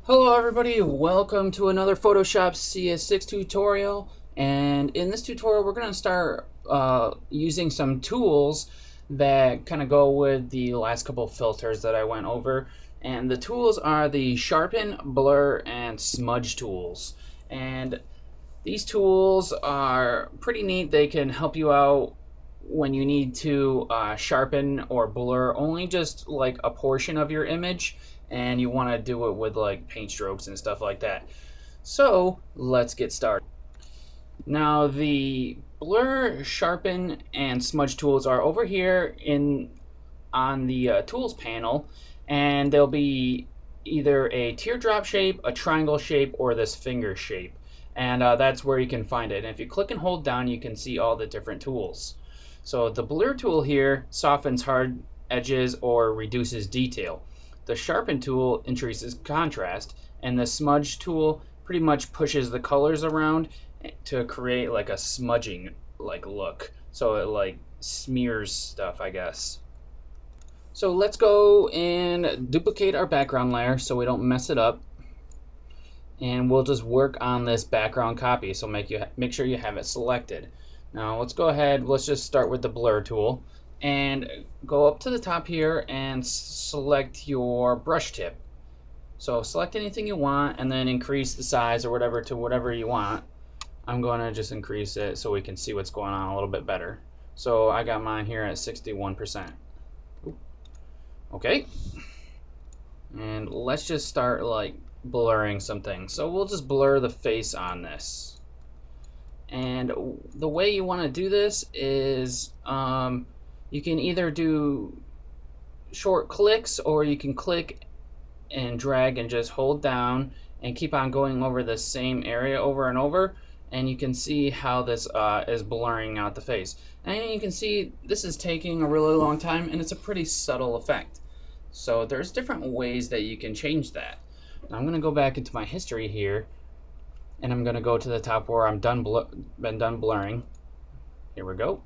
Hello everybody, welcome to another Photoshop CS6 tutorial, and in this tutorial we're going to start using some tools that kind of go with the last couple filters that I went over. And the tools are the Sharpen, Blur, and Smudge tools. And these tools are pretty neat. They can help you out when you need to sharpen or blur only just like a portion of your image, and you want to do it with like paint strokes and stuff like that. So let's get started. Now the blur, sharpen, and smudge tools are over here on the tools panel, and they'll be either a teardrop shape, a triangle shape, or this finger shape. And that's where you can find it. And if you click and hold down, you can see all the different tools. So the blur tool here softens hard edges or reduces detail. The sharpen tool increases contrast, and the smudge tool pretty much pushes the colors around to create like a smudging like look. So it like smears stuff, I guess. So let's go and duplicate our background layer so we don't mess it up. And we'll just work on this background copy, so make sure you have it selected. Now let's go ahead, let's just start with the blur tool and go up to the top here and select your brush tip. So select anything you want and then increase the size or whatever to whatever you want. I'm going to just increase it so we can see what's going on a little bit better. So I got mine here at 61%. Okay, and let's just start like blurring some things. So we'll just blur the face on this. And the way you want to do this is you can either do short clicks, or you can click and drag and just hold down and keep on going over the same area over and over, and you can see how this is blurring out the face. And you can see this is taking a really long time, and it's a pretty subtle effect. So there's different ways that you can change that. Now I'm going to go back into my history here, and I'm going to go to the top where I'm been done blurring. Here we go.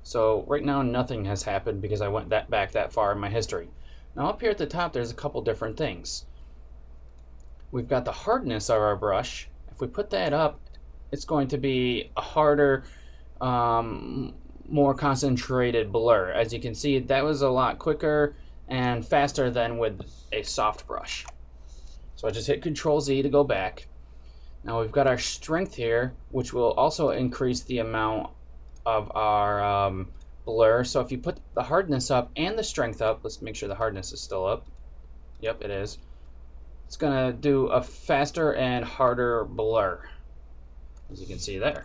So right now nothing has happened because I went back that far in my history. Now up here at the top there's a couple different things. We've got the hardness of our brush. If we put that up, it's going to be a harder, more concentrated blur. As you can see, that was a lot quicker and faster than with a soft brush. So I just hit Control Z to go back. Now we've got our strength here, which will also increase the amount of our blur. So if you put the hardness up and the strength up, let's make sure the hardness is still up. Yep, it is. It's gonna do a faster and harder blur, as you can see there.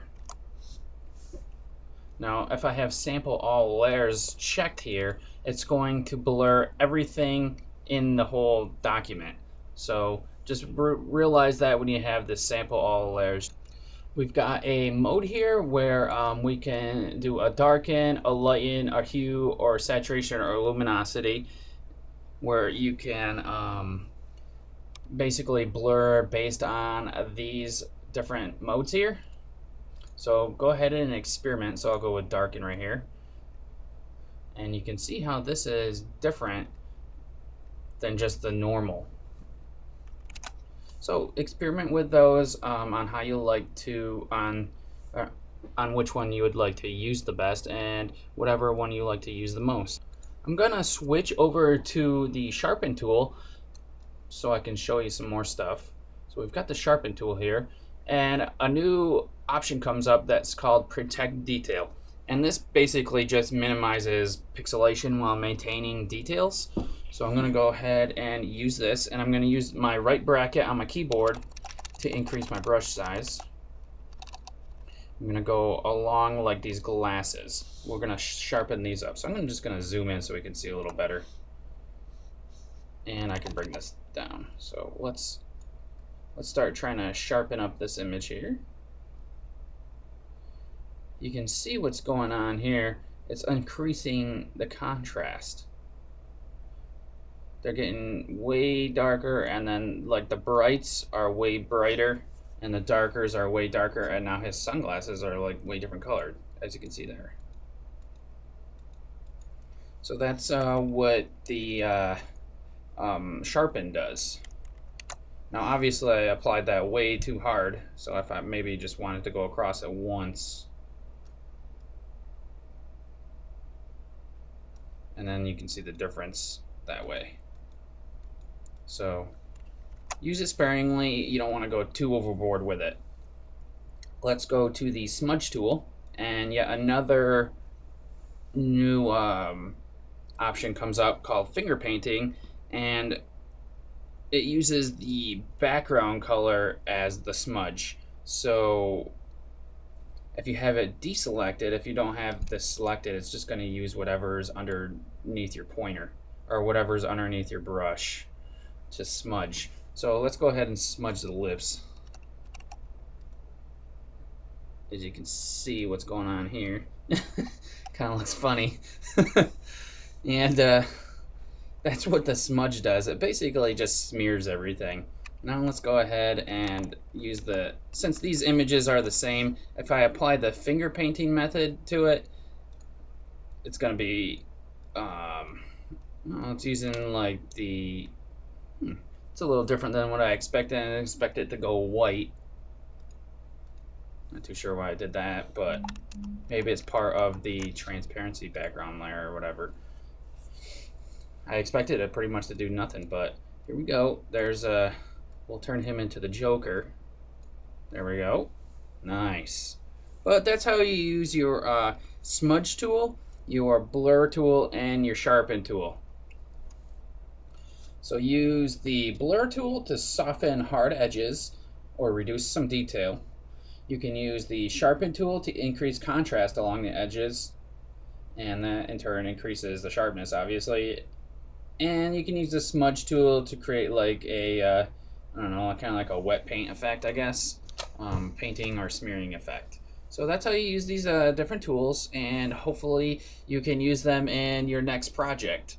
Now if I have sample all layers checked here, it's going to blur everything in the whole document. So just realize that when you have this sample all layers. We've got a mode here where we can do a darken, a lighten, a hue, or saturation or luminosity, where you can basically blur based on these different modes here. So go ahead and experiment. So I'll go with darken right here, and you can see how this is different than just the normal. So experiment with those on how you like to, on which one you would like to use the best, and whatever one you like to use the most. I'm gonna switch over to the sharpen tool so I can show you some more stuff. So we've got the sharpen tool here, and a new option comes up that's called protect detail. And this basically just minimizes pixelation while maintaining details. So I'm going to go ahead and use this, and I'm going to use my right bracket on my keyboard to increase my brush size. I'm going to go along like these glasses. We're going to sharpen these up. So I'm just going to zoom in so we can see a little better. And I can bring this down. So let's start trying to sharpen up this image here. You can see what's going on here. It's increasing the contrast. They're getting way darker, and then like the brights are way brighter and the darkers are way darker, and now his sunglasses are like way different colored, as you can see there. So that's what the Sharpen does. Now obviously I applied that way too hard, so if I maybe just wanted to go across it once, and then you can see the difference that way. So use it sparingly, you don't want to go too overboard with it. Let's go to the smudge tool, and yet another new option comes up called finger painting, and it uses the background color as the smudge. So if you have it deselected, if you don't have this selected, it's just going to use whatever's underneath your pointer or whatever's underneath your brush to smudge. So let's go ahead and smudge the lips. As you can see what's going on here. Kind of looks funny. And that's what the smudge does. It basically just smears everything. Now let's go ahead and use since these images are the same, if I apply the finger painting method to it, it's going to be, it's using like it's a little different than what I expected. I expect it to go white. Not too sure why I did that, but maybe it's part of the transparency background layer or whatever. I expected it pretty much to do nothing, but here we go. We'll turn him into the Joker. There we go. Nice. But that's how you use your smudge tool, your blur tool, and your sharpen tool. So use the blur tool to soften hard edges or reduce some detail. You can use the sharpen tool to increase contrast along the edges, and that in turn increases the sharpness, obviously. And you can use the smudge tool to create like I don't know, kind of like a wet paint effect, I guess, painting or smearing effect. So that's how you use these different tools, and hopefully you can use them in your next project.